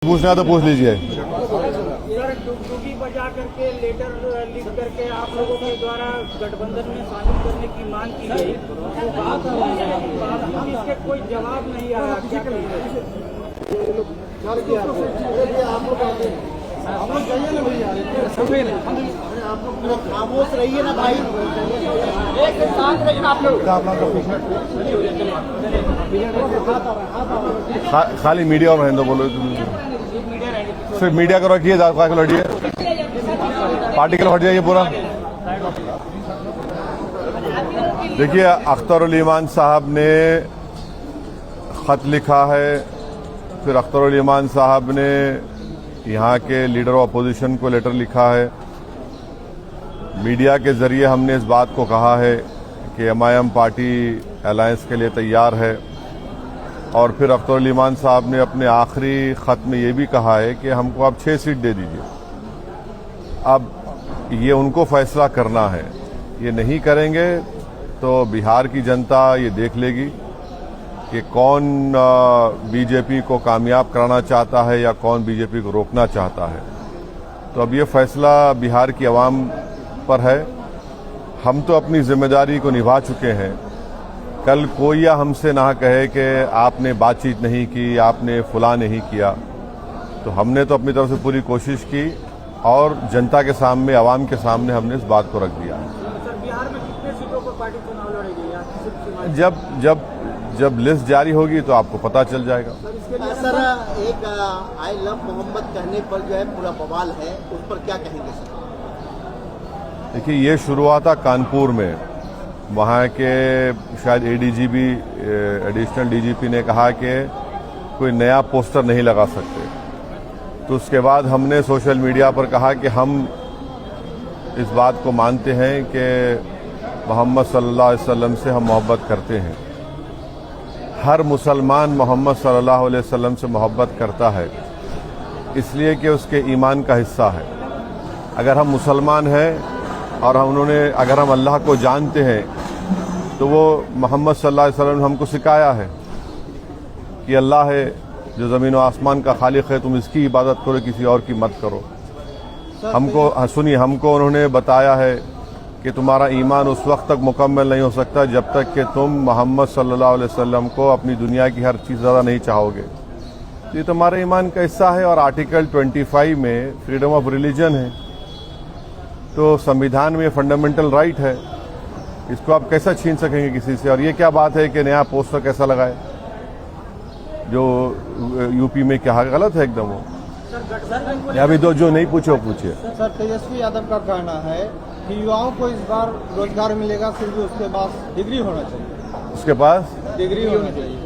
पूछना तो पूछ लीजिए। डुगडुगी बजा करके लेटर लिख करके आप लोगों के द्वारा गठबंधन में शामिल करने की मांग की गई, तो बात इसके कोई जवाब नहीं आया। क्या खामोश रहिए ना भाई, एक साथ रहिए आप लोग। खाली मीडिया और रहने दो, बोलो सिर्फ मीडिया को रखिए, ज़्यादा को लड़िए, पार्टी के लिए हट जाइए पूरा। देखिए, अख्तरुल ईमान साहब ने ख़त लिखा है, फिर अख्तरुल ईमान साहब ने यहाँ के लीडर ऑफ अपोजिशन को लेटर लिखा है। मीडिया के जरिए हमने इस बात को कहा है कि एमआईएम पार्टी अलायंस के लिए तैयार है, और फिर अख्तरुल ईमान साहब ने अपने आखिरी ख़त में ये भी कहा है कि हमको आप 6 सीट दे दीजिए। अब ये उनको फैसला करना है, ये नहीं करेंगे तो बिहार की जनता ये देख लेगी कि कौन बीजेपी को कामयाब कराना चाहता है या कौन बीजेपी को रोकना चाहता है। तो अब ये फैसला बिहार की आवाम पर है। हम तो अपनी जिम्मेदारी को निभा चुके हैं। कल कोई या हमसे ना कहे कि आपने बातचीत नहीं की, आपने फुला नहीं किया, तो हमने तो अपनी तरफ से पूरी कोशिश की और जनता के सामने, आवाम के सामने हमने इस बात को रख दिया। सर, बिहार में कितने सीटों पर पार्टी चुनाव लड़ेगी? जब लिस्ट जारी होगी तो आपको पता चल जाएगा। सर, एक आई लव मोहम्मद कहने पर जो है पूरा बवाल है, उस पर क्या कहेंगे सर? देखिए, ये शुरू हुआ था कानपुर में। वहाँ के शायद एडीजीपी, एडिशनल डीजीपी ने कहा कि कोई नया पोस्टर नहीं लगा सकते। तो उसके बाद हमने सोशल मीडिया पर कहा कि हम इस बात को मानते हैं कि मोहम्मद सल्लल्लाहु अलैहि वसल्लम से हम मोहब्बत करते हैं। हर मुसलमान मोहम्मद सल्लल्लाहु अलैहि वसल्लम से मोहब्बत करता है, इसलिए कि उसके ईमान का हिस्सा है। अगर हम मुसलमान हैं और अगर हम अल्लाह को जानते हैं, तो वो मोहम्मद सल्लल्लाहु अलैहि वसल्लम ने हमको सिखाया है कि अल्लाह है जो ज़मीन व आसमान का खालिक है, तुम इसकी इबादत करो, किसी और की मत करो। हमको उन्होंने बताया है कि तुम्हारा ईमान उस वक्त तक मुकम्मल नहीं हो सकता जब तक कि तुम मोहम्मद सल्लल्लाहु अलैहि वसल्लम को अपनी दुनिया की हर चीज़ ज़्यादा नहीं चाहोगे। तो ये तुम्हारे ईमान का हिस्सा है। और आर्टिकल 25 में फ्रीडम ऑफ रिलीजन है, तो संविधान में फंडामेंटल राइट है, इसको आप कैसा छीन सकेंगे किसी से? और ये क्या बात है कि नया पोस्टर कैसा लगाए, जो यूपी में क्या गलत है एकदम। वो अभी तो जो नहीं पूछो पूछिए। सर, तेजस्वी यादव का कहना है कि युवाओं को इस बार रोजगार मिलेगा, सिर्फ उसके पास डिग्री होना चाहिए। उसके पास डिग्री होना चाहिए,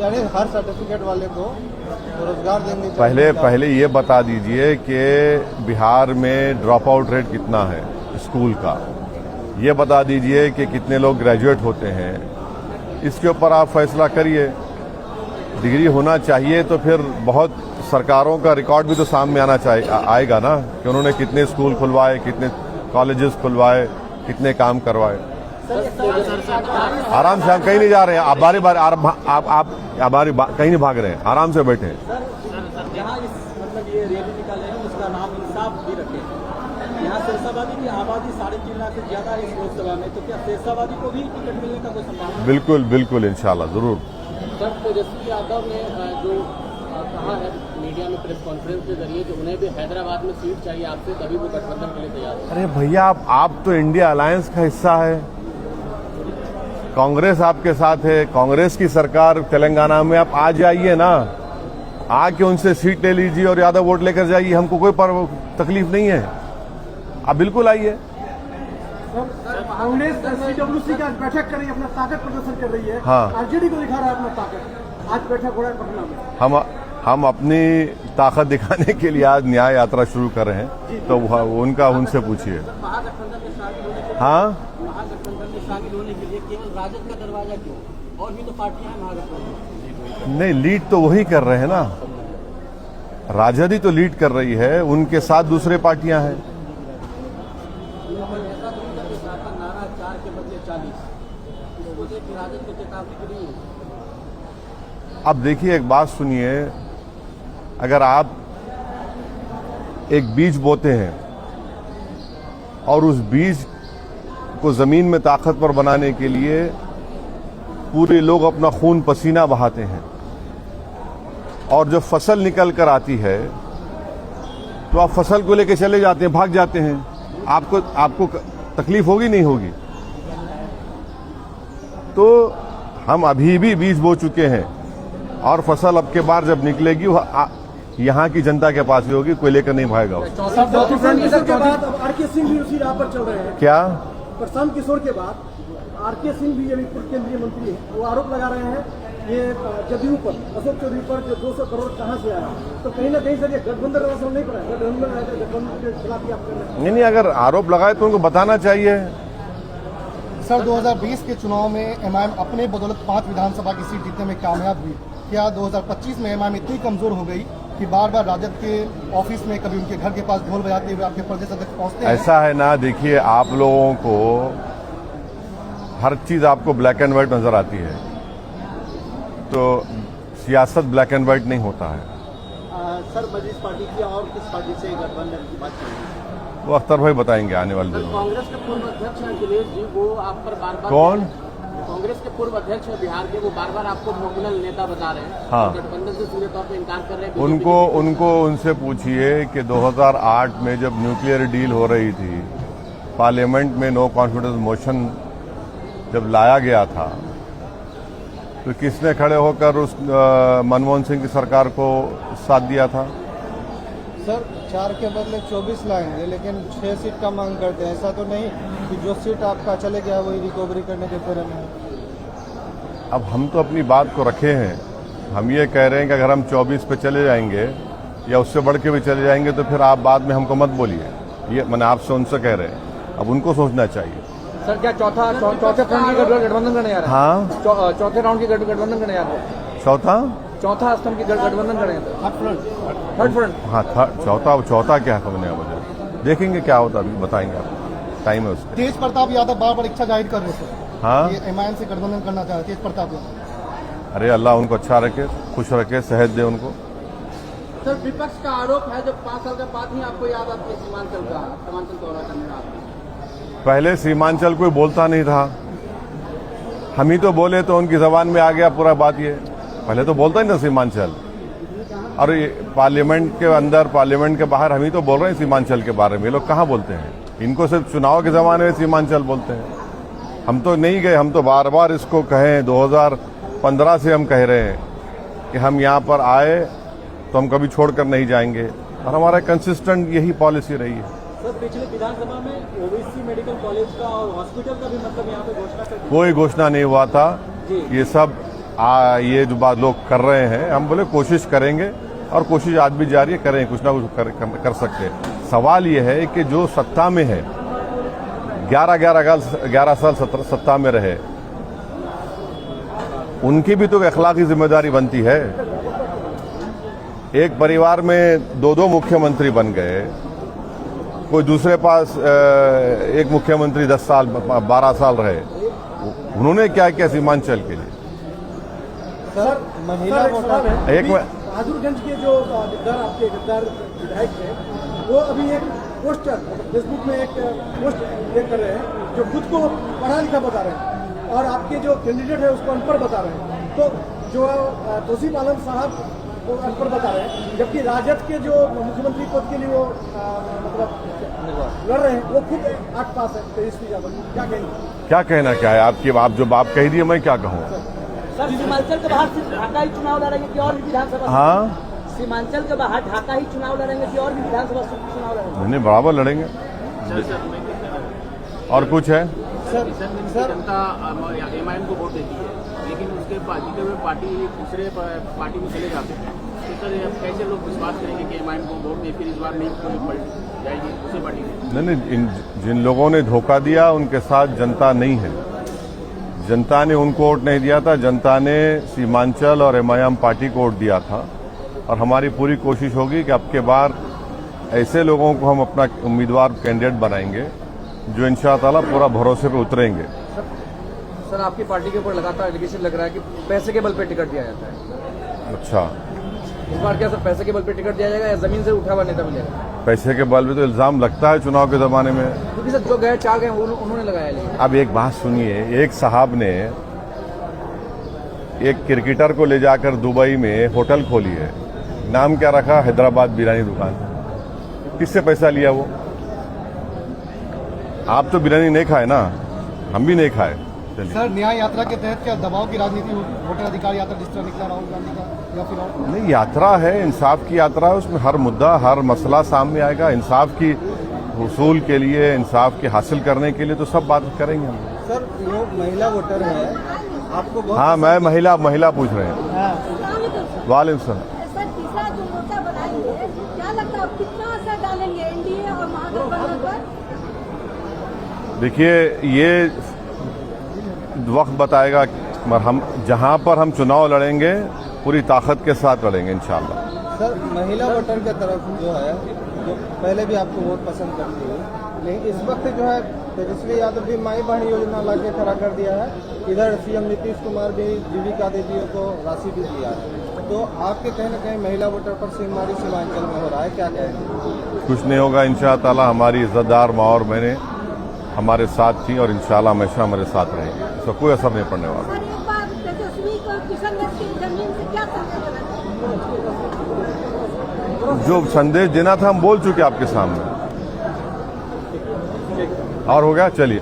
यानी हर सर्टिफिकेट वाले को रोजगार देंगे। पहले ये बता दीजिए कि बिहार में ड्रॉप आउट रेट कितना है स्कूल का, ये बता दीजिए कि कितने लोग ग्रेजुएट होते हैं। इसके ऊपर आप फैसला करिए। डिग्री होना चाहिए तो फिर बहुत सरकारों का रिकॉर्ड भी तो सामने आएगा ना, कि उन्होंने कितने स्कूल खुलवाए, कितने कॉलेजेस खुलवाए, कितने काम करवाए। आराम से, हम कहीं नहीं जा रहे हैं। आप बारी बारी आप हमारी कहीं नहीं भाग रहे हैं, आराम से बैठे हैं। जहाँ मतलब ये रैली निकाले हैं उसका नाम इंसाफ भी रखे हैं। यहाँ शेरशाबादी की आबादी 3.5 लाख से ज्यादा है इस लोकसभा में, तो क्या शेरशाबादी को भी टिकट मिलने का कोई संभावना? बिल्कुल इंशाल्लाह जरूर। सर, तेजस्वी यादव ने जो कहा है मीडिया में प्रेस कॉन्फ्रेंस के जरिए कि उन्हें भी हैदराबाद में सीट चाहिए आपसे, तभी वो गठबंधन के लिए तैयार है। अरे भैया, आप तो इंडिया अलायंस का हिस्सा है, कांग्रेस आपके साथ है, कांग्रेस की सरकार तेलंगाना में, आप आ जाइए ना, आके उनसे सीट ले लीजिए और यादव वोट लेकर जाइए। हमको कोई तकलीफ नहीं है, आप बिल्कुल आइए। कांग्रेस सीडब्ल्यूसी की आज बैठक कर रही है, अपना ताकत प्रदर्शन कर रही है। हाँ, आरजेडी को दिखा रहा है अपना ताकत। आज बैठक हो रहा है पटना में। हम अपनी ताकत दिखाने के लिए आज न्याय यात्रा शुरू कर रहे हैं, तो उनका उनसे पूछिए। महागठबंधन में शामिल होने के लिए, हाँ, महागठबंधन में शामिल होने के लिए केवल राजद का दरवाजा क्यों? और भी तो पार्टियां हैं महागठबंधन। नहीं, लीड तो वही कर रहे हैं ना, राजद ही तो लीड कर रही है, उनके साथ दूसरे पार्टियां हैं। नारा 4 के बदले 40, इसको देख राजद को चेतावनी नहीं है। अब देखिए, एक बात सुनिए, अगर आप एक बीज बोते हैं और उस बीज को जमीन में ताकतवर बनाने के लिए पूरे लोग अपना खून पसीना बहाते हैं और जब फसल निकल कर आती है तो आप फसल को लेकर चले जाते हैं, भाग जाते हैं। आपको तकलीफ होगी नहीं होगी? तो हम अभी भी बीज बो चुके हैं और फसल अब के बार जब निकलेगी वो यहाँ की जनता के पास ही होगी, कोई लेकर नहीं भागेगा उसको। के बाद अब आर के सिंह भी उसी राह पर चल रहे हैं। क्या? प्रशांत किशोर के बाद आर के सिंह भी अभी पूर्व केंद्रीय मंत्री हैं, वो आरोप लगा रहे हैं ये जदयू पर, अशोक चौधरी पर जो 200 करोड़ कहाँ से आया। तो कहीं ना कहीं सर ये गठबंधन का असर नहीं पड़ा है? गठबंधन के खिलाफ ही आप कर रहे हैं। नहीं, अगर आरोप लगाए तो उनको बताना चाहिए। सर 2020 के चुनाव में एमआईएम अपने बदौलत 5 विधानसभा की सीट जीतने में कामयाब हुई। क्या 2025 में एमआईएम इतनी कमजोर हो गई कि बार बार राजद के ऑफिस में, कभी उनके घर के पास ढोल बजाते हुए आपके प्रदेश अध्यक्ष पहुंचते हैं? ऐसा है ना, देखिए आप लोगों को हर चीज आपको ब्लैक एंड व्हाइट नजर आती है, तो सियासत ब्लैक एंड व्हाइट नहीं होता है। सर मजीद पार्टी की और किस पार्टी से गठबंधन की बात करेंगे? वो अख्तर भाई बताएंगे आने वाले दिनों में। कांग्रेस के पूर्व अध्यक्ष अखिलेश जी वो आप पर बार बार कौन? कांग्रेस के पूर्व अध्यक्ष बिहार के, वो बार बार आपको नॉमिनल नेता बता रहे हैं। हाँ। गठबंधन से सीधे तौर पर इनकार कर रहे हैं। उनको उनसे पूछिए कि 2008 में जब न्यूक्लियर डील हो रही थी, पार्लियामेंट में नो कॉन्फिडेंस मोशन जब लाया गया था, तो किसने खड़े होकर उस मनमोहन सिंह की सरकार को साथ दिया था? सर 4 के बदले 24 लाएंगे, लेकिन 6 सीट का मांग करते हैं। ऐसा तो नहीं कि जो सीट आपका चले गया वही रिकवरी करने के फेरे में। अब हम तो अपनी बात को रखे हैं। हम ये कह रहे हैं कि अगर हम 24 पे चले जाएंगे या उससे बढ़ के भी चले जाएंगे तो फिर आप बाद में हमको मत बोलिए। ये मैंने आपसे उनसे कह रहे हैं, अब उनको सोचना चाहिए। सर क्या चौथे राउंड की गठबंधन करने जा रहे हैं? हाँ, चौथे राउंड की गठबंधन करने जा रहे हैं। चौथा स्तंभ की गठबंधन करेंगे। Third front. हाँ, चौथा क्या समझने मुझे, देखेंगे क्या होता, अभी बताएंगे आपको, टाइम है उसके। तेज प्रताप यादव बार बार इच्छा जाहिर कर रहे थे। हाँ, ये एमआईएम से गठबंधन करना चाह रहे तेज प्रताप यादव। अरे अल्लाह उनको अच्छा रखे, खुश रखे, सेहत दे उनको। सर विपक्ष का आरोप है जब 5 साल के बाद ही आपको याद आती है सीमांचल दौरा करने का। पहले सीमांचल कोई बोलता नहीं था, हम ही तो बोले तो उनकी जबान में आ गया पूरा बात। ये पहले तो बोलता ही था सीमांचल, और ये पार्लियामेंट के अंदर, पार्लियामेंट के बाहर हम ही तो बोल रहे हैं सीमांचल के बारे में। ये लोग कहाँ बोलते हैं? इनको सिर्फ चुनाव के जमाने में सीमांचल बोलते हैं। हम तो नहीं गए, हम तो बार बार इसको कहें, 2015 से हम कह रहे हैं कि हम यहाँ पर आए तो हम कभी छोड़कर नहीं जाएंगे, और हमारा कंसिस्टेंट यही पॉलिसी रही है। सर पिछले विधानसभा में ओबीसी मेडिकल कॉलेज का और हॉस्पिटल का भी मतलब यहाँ पे घोषणा कर दी। कोई घोषणा नहीं हुआ था। ये सब ये जो बात लोग कर रहे हैं, हम बोले कोशिश करेंगे, और कोशिश आज भी जारी है, करें, कुछ ना कुछ कर सकते हैं। सवाल ये है कि जो सत्ता में है, 11 साल सत्ता में रहे, उनकी भी तो अखलाकी जिम्मेदारी बनती है। एक परिवार में 2 मुख्यमंत्री बन गए, कोई दूसरे पास एक मुख्यमंत्री 10 साल 12 साल रहे, उन्होंने क्या किया सीमांचल के लिए? सर महिला वोटर एक बहादुरगंज के जो गद्दार विधायक थे, वो अभी एक पोस्टर फेसबुक में एक पोस्ट कर रहे हैं जो खुद को पढ़ा लिखा बता रहे हैं, और आपके जो कैंडिडेट है उसको अनपढ़ बता रहे हैं। तो जो तौसीफ आलम साहब वो अनपढ़ बता रहे हैं, जबकि राजद के जो मुख्यमंत्री पद के लिए वो मतलब लड़ रहे हैं, वो खुद 8 पास है, तेजस्वी यादव। क्या कहना क्या है आपकी? आप जो बात कह दिए, मैं क्या कहूँ? सर सीमांचल के बाहर सिर्फ ढाका ही चुनाव लड़ेंगे कि और भी विधानसभा? हाँ, सीमांचल के बाहर ढाका ही चुनाव लड़ेंगे कि और भी विधानसभा चुनाव लड़ेंगे? नहीं, बराबर लड़ेंगे। और कुछ है? जनता एमआईएम को वोट देती है, लेकिन उसके बाद जीते हुए पार्टी दूसरे पार्टी में चले जाते हैं, तो सर कैसे लोग विश्वास करेंगे कि एमआईएम को वोट दे, फिर इस बार नहीं कोई पलट जाएगी दूसरी पार्टी में? नहीं, जिन लोगों ने धोखा दिया उनके साथ जनता नहीं है। जनता ने उनको वोट नहीं दिया था, जनता ने सीमांचल और एमआईएम पार्टी को वोट दिया था। और हमारी पूरी कोशिश होगी कि अब के बार ऐसे लोगों को हम अपना उम्मीदवार कैंडिडेट बनाएंगे जो इंशाअल्लाह पूरा भरोसे पे उतरेंगे। सर आपकी पार्टी के ऊपर लगातार एलिगेशन लग रहा है कि पैसे के बल पे टिकट दिया जाता है। अच्छा, इस बार क्या सर पैसे के बल पे टिकट दिया जाएगा या जमीन से उठा हुआ नेता मिलेगा? पैसे के बल पे तो इल्जाम लगता है चुनाव के जमाने में। क्योंकि सर जो गए 4 गए उन्होंने लगाया। लेकिन अब एक बात सुनिए, एक साहब ने एक क्रिकेटर को ले जाकर दुबई में होटल खोली है, नाम क्या रखा? हैदराबाद बिरयानी दुकान। किससे पैसा लिया वो? आप तो बिरयानी नहीं खाए ना, हम भी नहीं खाए। चलिए। सर न्याय यात्रा के तहत क्या दबाव की राजनीति होगी? वोटर अधिकार यात्रा जिस तरह निकला राहुल गांधी का, या फिर और? नहीं, यात्रा है, इंसाफ की यात्रा है, उसमें हर मुद्दा हर मसला सामने आएगा। इंसाफ की हुसूल के लिए, इंसाफ के हासिल करने के लिए तो सब बात करेंगे हम। सर जो महिला वोटर है आपको बहुत हाँ, मैं महिला पूछ रहे हैं। वालेकुम सलाम। सर तीसरा जो मोर्चा बनाएंगे, क्या लगता है कितना असर डालेंगे एनडीए और महागठबंधन पर? देखिए, ये वक्त बताएगा, मगर हम जहां पर हम चुनाव लड़ेंगे पूरी ताकत के साथ लड़ेंगे इंशाल्लाह। सर महिला वोटर की तरफ जो है, जो पहले भी आपको बहुत पसंद करती है, लेकिन इस वक्त जो है तेजस्वी यादव भी माई बहन योजना लाके खड़ा कर दिया है। इधर सीएम नीतीश कुमार भी जीविका दीदियों को राशि भी दिया है। तो आपके कहीं न कहीं महिला वोटर पर सिंहमारी सीमांचल में हो रहा है, क्या कहेंगे? कुछ नहीं होगा इंशाअल्लाह। हमारी इज्जतदार माँ और मैंने हमारे साथ थी और इंशाअल्लाह हमेशा हमारे साथ रहेंगे। इसका कोई असर नहीं पड़ने वाला। सर एक बार तेजस्वी को किशनगंज की जमीन से क्या संदेश देना? जो संदेश देना था हम बोल चुके आपके सामने। और हो गया, चलिए।